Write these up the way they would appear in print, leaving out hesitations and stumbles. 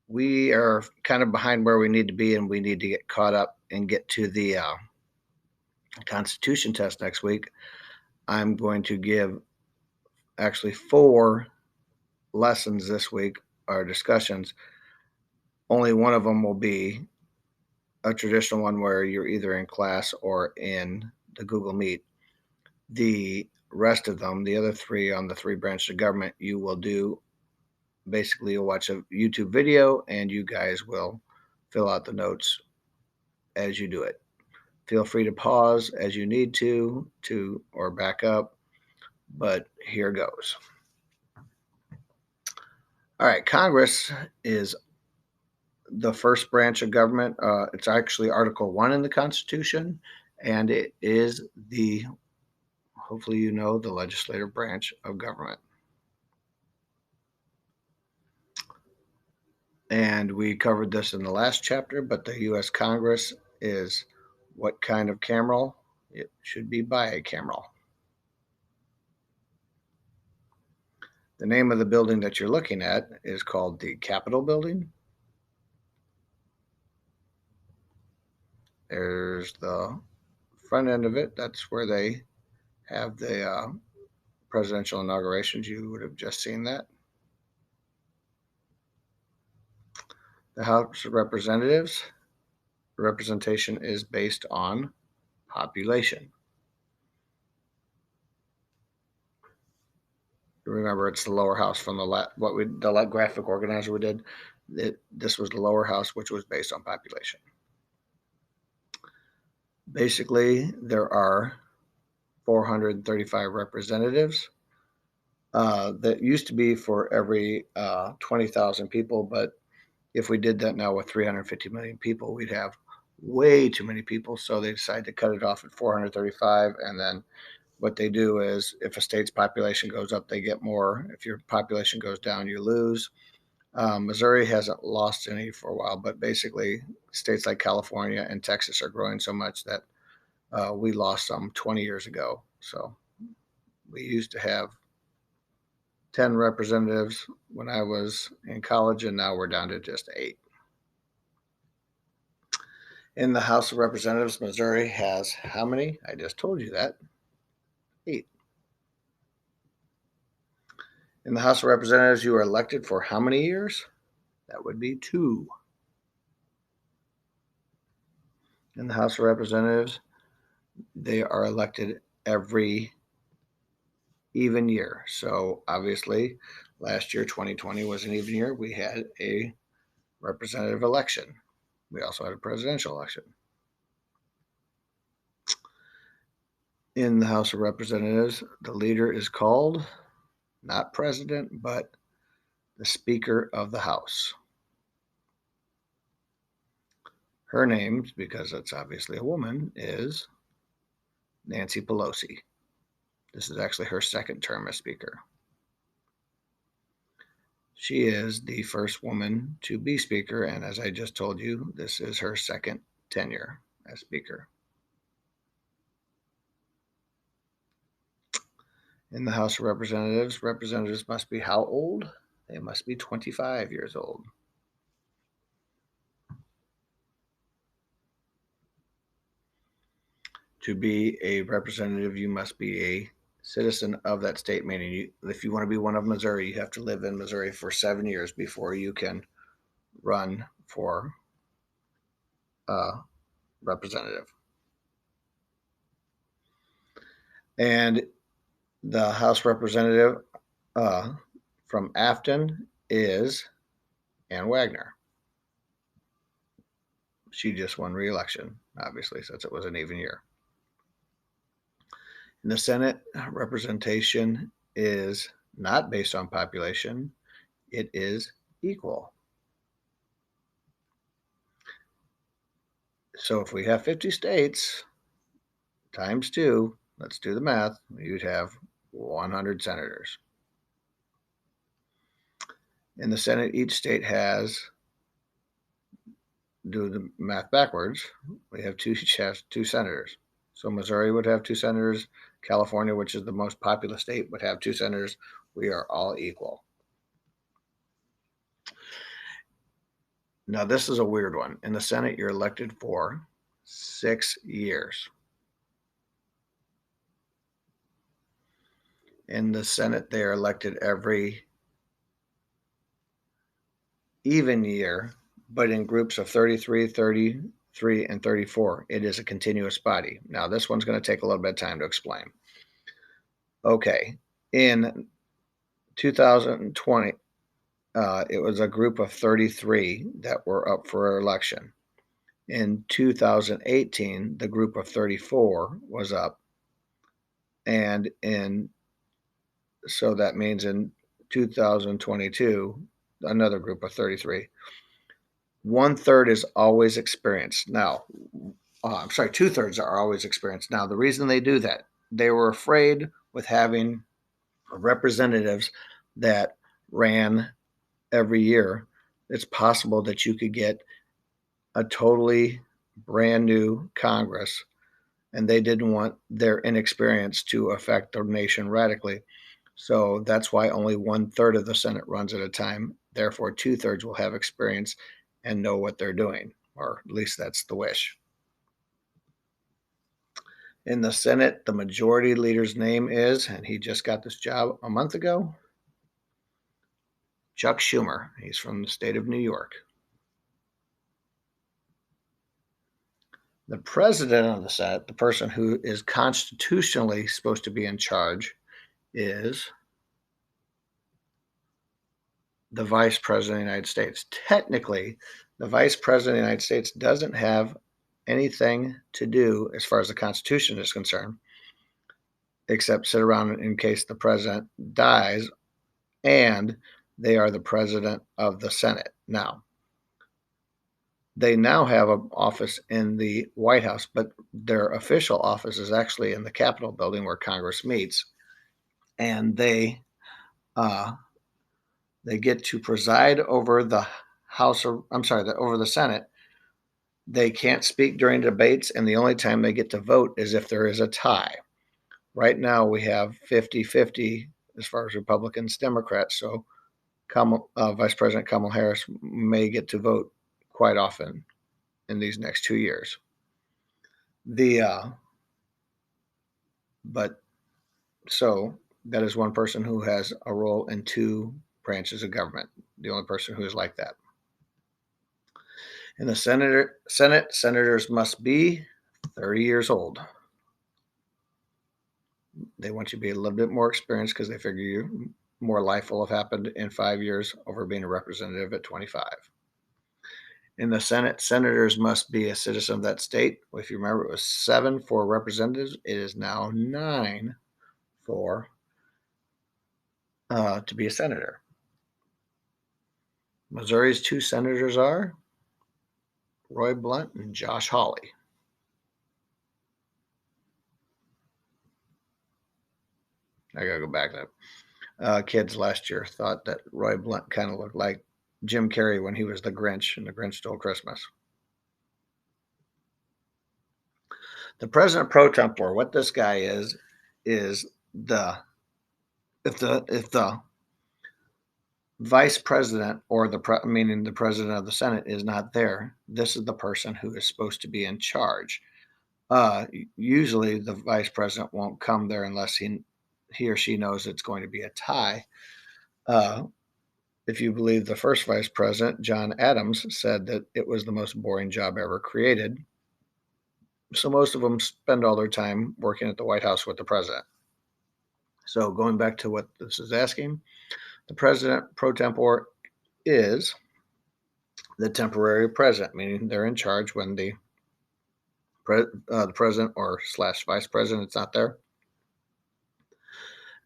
We are kind of behind where we need to be, and we need to get caught up and get to the Constitution test next week. I'm going to give actually 4 lessons this week, or discussions. Only one of them will be a traditional one where you're either in class or in the Google Meet. The rest of them, the other 3 on the 3 branches of government, you will do basically, you'll watch a YouTube video and you guys will fill out the notes as you do it. Feel free to pause as you need to or back up, but here goes. All right, Congress is the first branch of government. It's actually Article 1 in the Constitution, and it is hopefully you know, the legislative branch of government. And we covered this in the last chapter, but the U.S. Congress is what kind of cameral? It should be bicameral. The name of the building that you're looking at is called the Capitol Building. There's the front end of it. That's where they have the presidential inaugurations. You would have just seen that. The House of Representatives, representation is based on population. Remember, it's the lower house from the graphic organizer we did. This was the lower house, which was based on population. Basically, there are 435 representatives. That used to be for every 20,000 people, but if we did that now with 350 million people, we'd have way too many people. So they decided to cut it off at 435, and then what they do is if a state's population goes up, they get more. If your population goes down, you lose. Missouri hasn't lost any for a while, but basically states like California and Texas are growing so much that we lost some 20 years ago. So we used to have 10 representatives when I was in college, and now we're down to just 8. In the House of Representatives, Missouri has how many? I just told you that. 8. In the House of Representatives, you are elected for how many years? That would be 2. In the House of Representatives, they are elected every even year. So obviously, last year, 2020, was an even year. We had a representative election. We also had a presidential election. In the House of Representatives, the leader is called not president, but the Speaker of the House. Her name, because it's obviously a woman, is Nancy Pelosi. This is actually her second term as Speaker. She is the first woman to be Speaker, and as I just told you, this is her second tenure as Speaker. In the House of Representatives, representatives must be how old? They must be 25 years old. To be a representative, you must be a citizen of that state, meaning if you want to be one of Missouri, you have to live in Missouri for 7 years before you can run for representative. And the House representative from Afton is Ann Wagner. She just won re-election, obviously, since it was an even year. In the Senate, representation is not based on population. It is equal. So if we have 50 states times 2, let's do the math, you'd have 100 senators. In the Senate, each state has, do the math backwards, we have each has 2 senators. So Missouri would have 2 senators. California, which is the most populous state, would have 2 senators. We are all equal. Now, this is a weird one. In the Senate, you're elected for 6 years. In the Senate, they are elected every even year, but in groups of 33, 33, and 34. It is a continuous body. Now, this one's going to take a little bit of time to explain. Okay. In 2020, it was a group of 33 that were up for election. In 2018, the group of 34 was up. And so that means in 2022, another group of 33. 1/3 is always experienced. Now, I'm sorry, 2/3 are always experienced. Now, the reason they do that, they were afraid with having representatives that ran every year, it's possible that you could get a totally brand new Congress, and they didn't want their inexperience to affect the nation radically. So that's why only 1/3 of the Senate runs at a time. Therefore, 2/3 will have experience and know what they're doing, or at least that's the wish. In the Senate, the majority leader's name is, and he just got this job a month ago, Chuck Schumer. He's from the state of New York. The president of the Senate, the person who is constitutionally supposed to be in charge, is the vice president of the United States. Technically, the vice president of the United States doesn't have anything to do as far as the Constitution is concerned, except sit around in case the president dies, and they are the president of the Senate. Now, they now have an office in the White House, but their official office is actually in the Capitol building where Congress meets, and they get to preside over the House. Over the Senate. They can't speak during debates, and the only time they get to vote is if there is a tie. Right now, we have 50-50 as far as Republicans, Democrats. So Vice President Kamala Harris may get to vote quite often in these next 2 years. But so that is one person who has a role in two branches of government. The only person who is like that. In the Senate, senators must be 30 years old. They want you to be a little bit more experienced because they figure more life will have happened in 5 years over being a representative at 25. In the Senate, senators must be a citizen of that state. If you remember, it was 7 for representatives. It is now 9 for to be a senator. Missouri's 2 senators are Roy Blunt and Josh Hawley. I gotta go back to that. Kids last year thought that Roy Blunt kind of looked like Jim Carrey when he was the Grinch in The Grinch Stole Christmas. The president pro tempore, what this guy is the if the vice president or meaning the president of the Senate is not there, this is the person who is supposed to be in charge. Usually, the vice president won't come there unless he or she knows it's going to be a tie. If you believe the first vice president, John Adams, said that it was the most boring job ever created. So most of them spend all their time working at the White House with the president. So going back to what this is asking, the president pro tempore is the temporary president, meaning they're in charge when the president or / vice president is not there.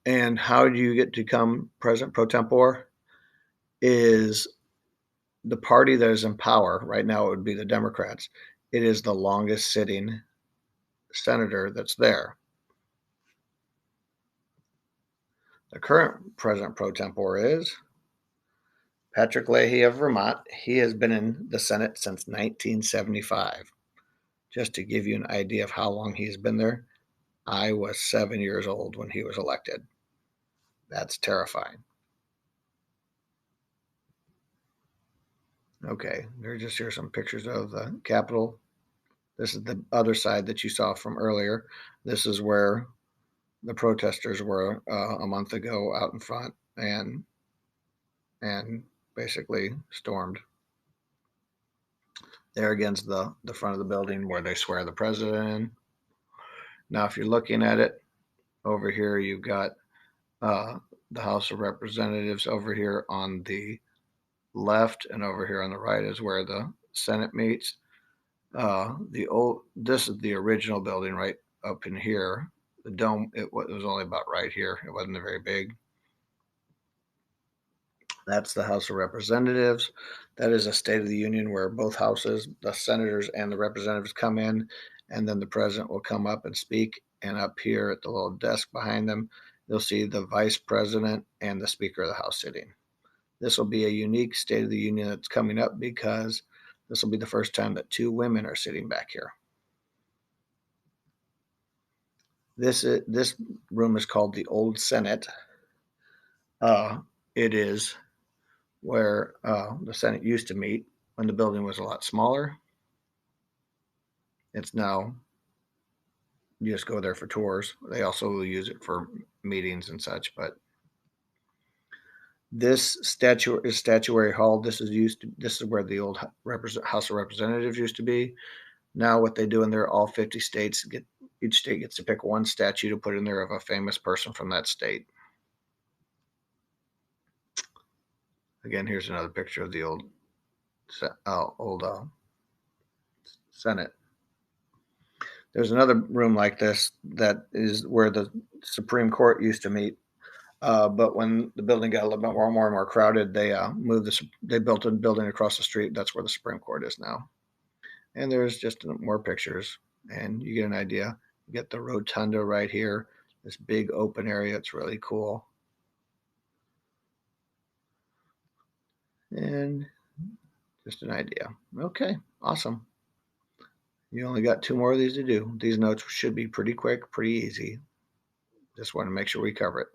And how do you get to become president pro tempore? Is the party that is in power right now? It would be the Democrats. It is the longest sitting senator that's there. The current president pro tempore is Patrick Leahy of Vermont. He has been in the Senate since 1975. Just to give you an idea of how long he's been there, I was 7 years old when he was elected. That's terrifying. Okay, there's just here some pictures of the Capitol. This is the other side that you saw from earlier. This is where the protesters were a month ago out in front and basically stormed. There against the front of the building where they swear the president in. Now, if you're looking at it over here, you've got the House of Representatives over here on the left, and over here on the right is where the Senate meets. This is the original building right up in here. The dome, it was only about right here. It wasn't very big. That's the House of Representatives. That is a State of the Union where both houses, the senators and the representatives, come in, and then the president will come up and speak. And up here at the little desk behind them, you'll see the vice president and the Speaker of the House sitting. This will be a unique State of the Union that's coming up because this will be the first time that two women are sitting back here. This room is called the Old Senate. It is where the Senate used to meet when the building was a lot smaller. It's now, you just go there for tours. They also will use it for meetings and such. But this statuary hall. This is where the old House of Representatives used to be. Now what they do in there, all 50 states each state gets to pick one statue to put in there of a famous person from that state. Again, here's another picture of the old Senate. There's another room like this that is where the Supreme Court used to meet. But when the building got a little bit more and more crowded, they they built a building across the street. That's where the Supreme Court is now. And there's just more pictures, and you get an idea. You get the rotunda right here, this big open area. It's really cool. And just an idea. Okay, awesome. You only got 2 more of these to do. These notes should be pretty quick, pretty easy. Just want to make sure we cover it.